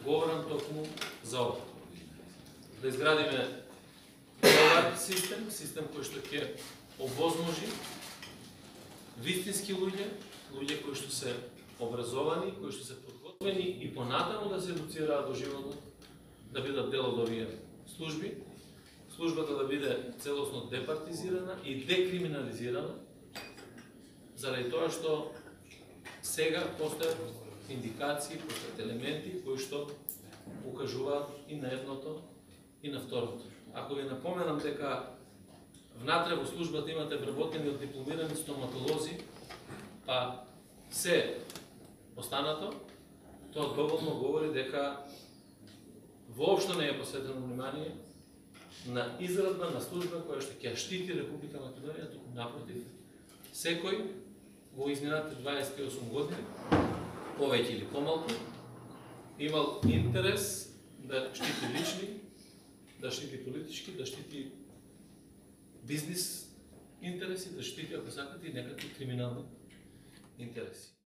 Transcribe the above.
говорам токму за ова. Да изградиме добар систем кој што ќе овозможи вистински луѓе кои што се образовани, кои што се подготвени и понатаму да се едуцираат до животот, да бидат дел од овие служби, службата да биде целосно департизирана и декриминализирана, заради тоа што сега постојат индикации, постојат елементи кои што укажуваат и на едното и на второто. Ако ви напоменам дека внатре во службата имате вработени од дипломирани стоматолози, па се останато, тоа доволно говори дека воопшто не е посветено внимание на израдба на служба која што ќе штити Република Македонија, туку напротив, секој во изминатите 28 години, повеќе или помалку, имал интерес да штити лични, да штити политички, да штити бизнес интереси, да штити, ако сакате, и некакви криминални интереси.